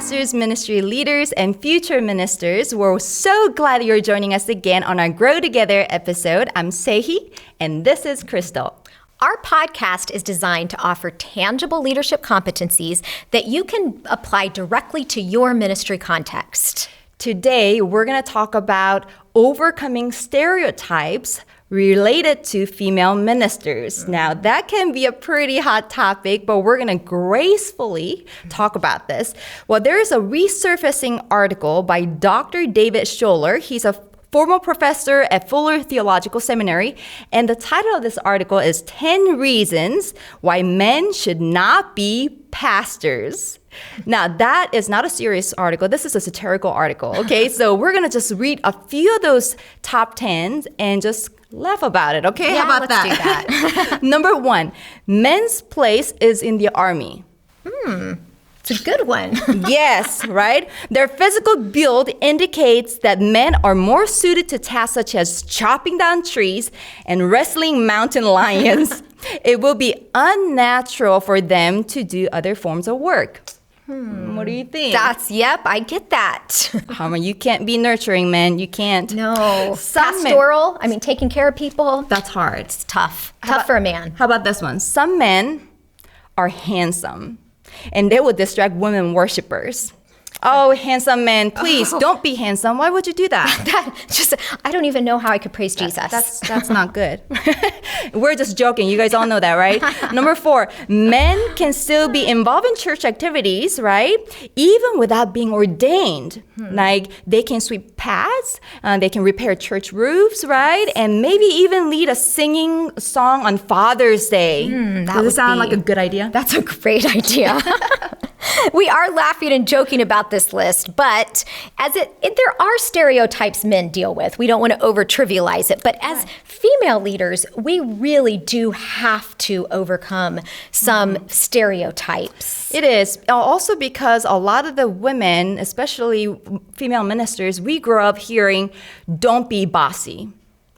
pastors, ministry leaders, and future ministers. We're so glad you're joining us again on our Grow Together episode. I'm Sehi, and this is Crystal. Our podcast is designed to offer tangible leadership competencies that you can apply directly to your ministry context. Today, we're going to talk about overcoming stereotypes related to female ministers. Now, that can be a pretty hot topic, but we're going to gracefully talk about this. Well, there is a resurfacing article by Dr. David Scholler. He's a former professor at Fuller Theological Seminary, and the title of this article is 10 Reasons Why Men Should Not Be Pastors. Now, that is not a serious article. This is a satirical article, okay? So we're going to just read a few of those top 10s and just laugh about it, okay? Yeah, How about let's that? do that. Number 1, men's place is in the army. It's a good one. Yes, right? Their physical build indicates that men are more suited to tasks such as chopping down trees and wrestling mountain lions. It will be unnatural for them to do other forms of work. What do you think? Yep, I get that. You can't be nurturing, man. You can't. No. Some Pastoral, taking care of people. That's hard. It's tough. Tough for a man. How about this one? Some men are handsome, and they will distract women worshipers. Oh, handsome man, please don't be handsome. Why would you do that? I don't even know how I could praise Jesus. That's not good. We're just joking. You guys all know that, right? Number 4, men can still be involved in church activities, right? Even without being ordained. Like they can sweep paths, they can repair church roofs, right? And maybe even lead a singing song on Father's Day. Does it sound like a good idea? That's a great idea. We are laughing and joking about this list, but there are stereotypes men deal with. We don't want to over trivialize it, but as female leaders, we really do have to overcome some stereotypes. It is. Also because a lot of the women, especially female ministers, we grow up hearing, don't be bossy.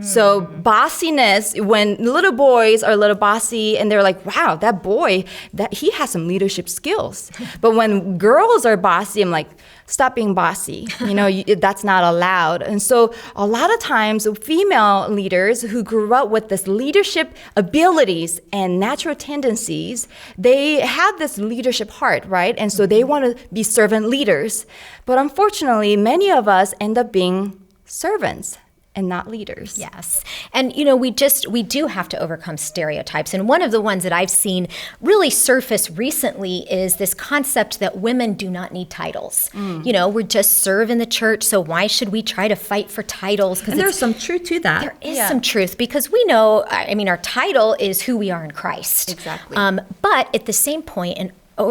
So bossiness, when little boys are a little bossy and they're like, wow, that boy, he has some leadership skills. But when girls are bossy, I'm like, stop being bossy. That's not allowed. And so a lot of times female leaders who grew up with this leadership abilities and natural tendencies, they have this leadership heart, right? And so they want to be servant leaders. But unfortunately, many of us end up being servants and not leaders. Yes. And, we do have to overcome stereotypes. And one of the ones that I've seen really surface recently is this concept that women do not need titles. We're just serve in the church, so why should we try to fight for titles? And there's some truth to that. There is some truth because we know, our title is who we are in Christ. Exactly. But at the same point, in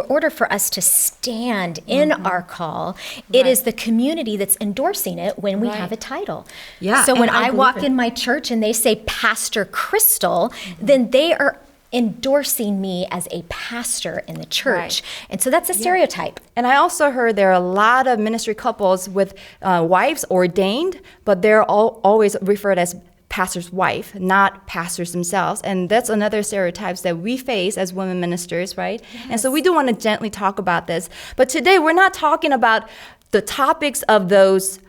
order for us to stand in our call, it is the community that's endorsing it when we have a title. Yeah. So when I walk in my church and they say Pastor Crystal, then they are endorsing me as a pastor in the church. And so that's a stereotype. And I also heard there are a lot of ministry couples with wives ordained, but they're always referred as pastor's wife, not pastors themselves. And that's another stereotypes that we face as women ministers, right? Yes. And so we do want to gently talk about this. But today we're not talking about the topics of those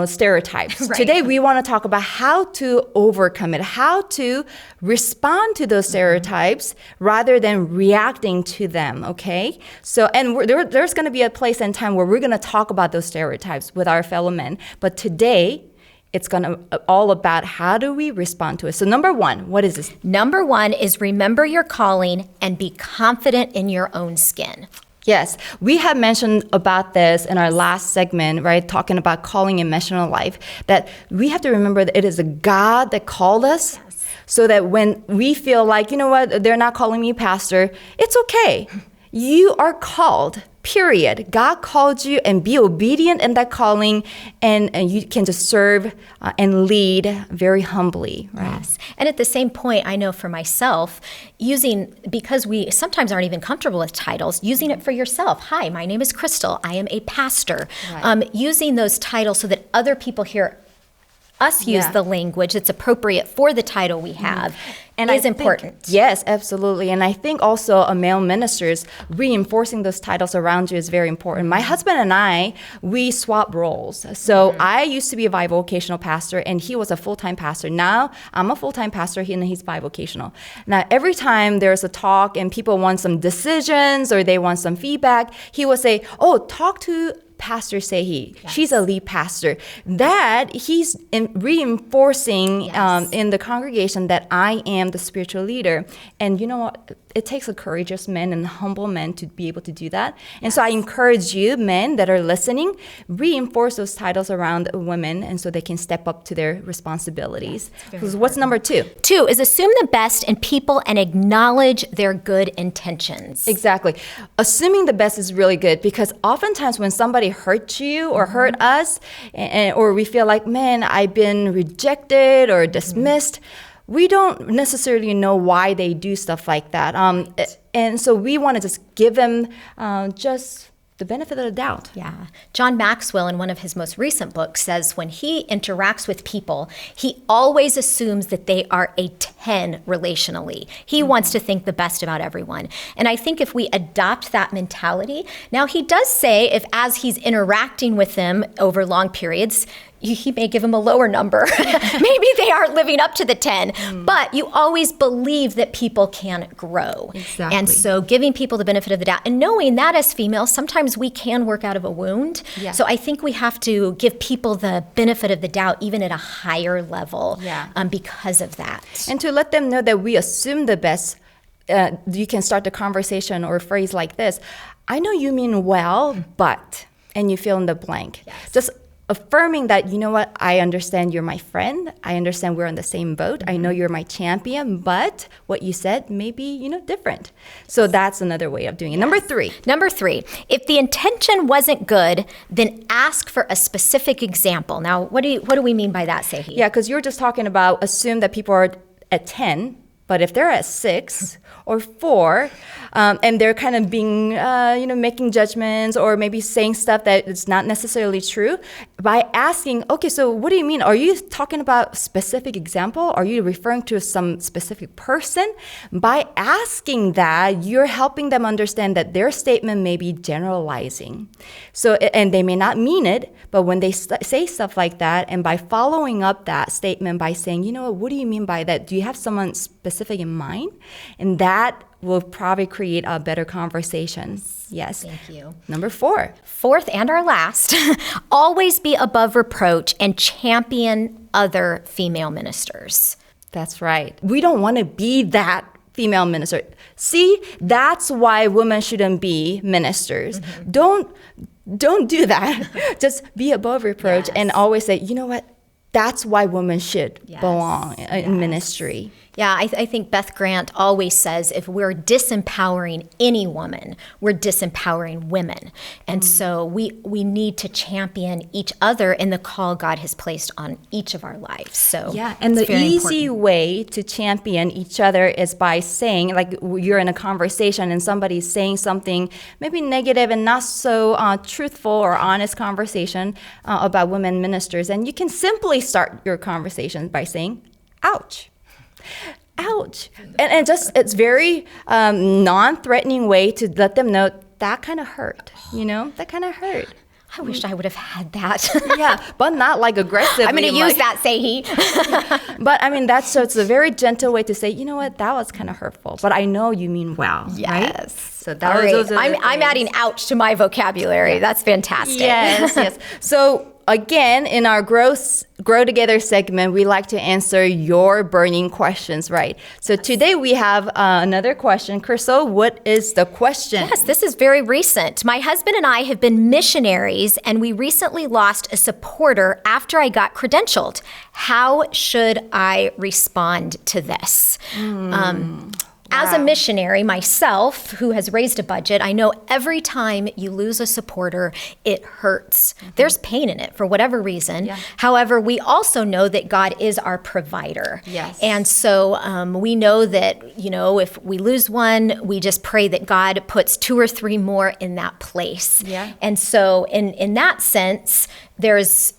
stereotypes. Right. Today we want to talk about how to overcome it, how to respond to those stereotypes rather than reacting to them, okay? So, and there's going to be a place and time where we're going to talk about those stereotypes with our fellow men. But today, it's going to all about how do we respond to it. So number 1, what is this? Number 1 is remember your calling and be confident in your own skin. Yes, we have mentioned about this in our last segment, right? Talking about calling and missional life, that we have to remember that it is a God that called us. Yes. So that when we feel like, they're not calling me pastor, it's okay. You are called, period. God called you, and be obedient in that calling, and you can just serve and lead very humbly. Right? Yes. And at the same point, I know for myself, because we sometimes aren't even comfortable with titles, using it for yourself. Hi, my name is Crystal. I am a pastor. Right. Using those titles so that other people hear, us use the language that's appropriate for the title we have is important. Yes, absolutely. And I think also a male ministers reinforcing those titles around you is very important. My husband and I, we swap roles. So I used to be a bivocational pastor and he was a full-time pastor. Now I'm a full-time pastor and he's bivocational. Now every time there's a talk and people want some decisions or they want some feedback, he will say, oh, talk to Pastor Sehi. Yes. She's a lead pastor. That he's reinforcing in the congregation that I am the spiritual leader. And you know what? It takes a courageous man and humble man to be able to do that. And so I encourage you, men that are listening, reinforce those titles around women and so they can step up to their responsibilities. Because what's number 2? 2 is assume the best in people and acknowledge their good intentions. Exactly. Assuming the best is really good because oftentimes when somebody hurt you or hurt us, or we feel like, man, I've been rejected or dismissed, we don't necessarily know why they do stuff like that. And so we want to just give them just the benefit of the doubt. Yeah. John Maxwell, in one of his most recent books, says when he interacts with people, he always assumes that they are a 10 relationally. He wants to think the best about everyone. And I think if we adopt that mentality, now he does say if as he's interacting with them over long periods, he may give them a lower number. Maybe they aren't living up to the 10, but you always believe that people can grow. Exactly. And so giving people the benefit of the doubt and knowing that as females, sometimes we can work out of a wound. Yeah. So I think we have to give people the benefit of the doubt even at a higher level because of that. And to let them know that we assume the best, you can start the conversation or a phrase like this. I know you mean well, but, and you fill in the blank. Yes. Just affirming that, you know what, I understand you're my friend. I understand we're on the same boat. I know you're my champion, but what you said may be, different. So that's another way of doing it. Number 3. Number 3, if the intention wasn't good, then ask for a specific example. Now, what do we mean by that, Sehi? Yeah, because you're just talking about assume that people are at 10, but if they're at 6 or 4, and they're kind of being, making judgments or maybe saying stuff that is not necessarily true, by asking, okay, so what do you mean? Are you talking about specific example? Are you referring to some specific person? By asking that, you're helping them understand that their statement may be generalizing. So, and they may not mean it, but when they say stuff like that, and by following up that statement by saying, you know what do you mean by that? Do you have someone specific in mind? And that will probably create a better conversation. Yes. Thank you. Number 4. 4th and our last, always be above reproach and champion other female ministers. That's right. We don't want to be that female minister. See, that's why women shouldn't be ministers. Don't do that. Just be above reproach and always say, you know what? That's why women should belong in ministry. Yeah, I think Beth Grant always says if we're disempowering any woman, we're disempowering women. And so we need to champion each other in the call God has placed on each of our lives. So and the easy way to champion each other is by saying, like you're in a conversation and somebody's saying something maybe negative and not so truthful or honest conversation about women ministers. And you can simply start your conversation by saying, ouch. Ouch. And just, it's very non-threatening way to let them know that kind of hurt, that kind of hurt. I wish I would have had that. Yeah, but not like aggressively. I'm going to use that, Sehi. But I mean, it's a very gentle way to say, you know what, that was kind of hurtful, but I know you mean well. Yes. Right? So those are I'm adding ouch to my vocabulary. That's fantastic. Yes. So again, in our Grow Together segment, we like to answer your burning questions, right? So today we have another question. Crystal, what is the question? Yes, this is very recent. My husband and I have been missionaries, and we recently lost a supporter after I got credentialed. How should I respond to this? As a missionary myself, who has raised a budget, I know every time you lose a supporter, it hurts. There's pain in it for whatever reason. Yeah. However, we also know that God is our provider. Yes. And so we know that, if we lose one, we just pray that God puts 2 or 3 more in that place. Yeah. And so in that sense, there's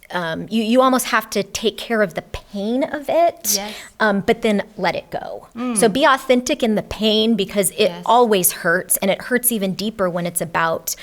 you almost have to take care of the pain of it, Yes. but then let it go. So be authentic in the pain, because it always hurts, and it hurts even deeper when it's about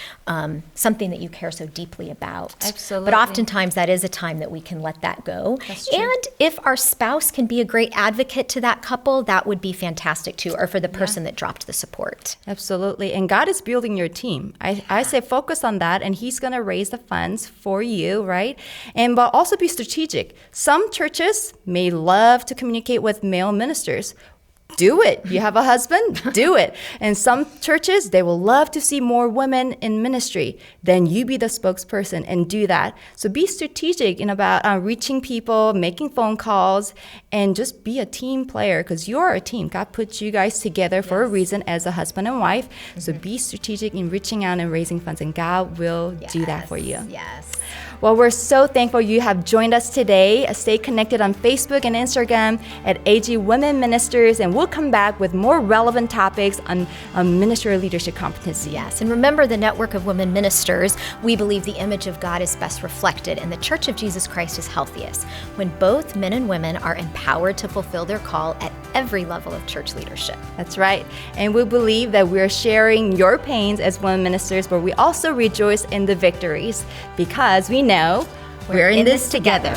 something that you care so deeply about. Absolutely. But oftentimes that is a time that we can let that go. That's true. And if our spouse can be a great advocate to that couple, that would be fantastic too, or for the person that dropped the support. Absolutely. And God is building your team. I say focus on that, and He's going to raise the funds for you, right? And but also be strategic. Some churches may love to communicate with male ministers. Do it. You have a husband? Do it. And some churches, they will love to see more women in ministry. Then you be the spokesperson and do that. So be strategic in about reaching people, making phone calls, and just be a team player, because you're a team. God put you guys together for a reason as a husband and wife. So be strategic in reaching out and raising funds, and God will do that for you. Yes. Well, we're so thankful you have joined us today. Stay connected on Facebook and Instagram at AG Women Ministers, and we'll come back with more relevant topics on ministry leadership competency. Yes, and remember the network of women ministers. We believe the image of God is best reflected, and the Church of Jesus Christ is healthiest when both men and women are empowered to fulfill their call at every level of church leadership. That's right. And we believe that we're sharing your pains as women ministers, but we also rejoice in the victories, because we know we're in this together.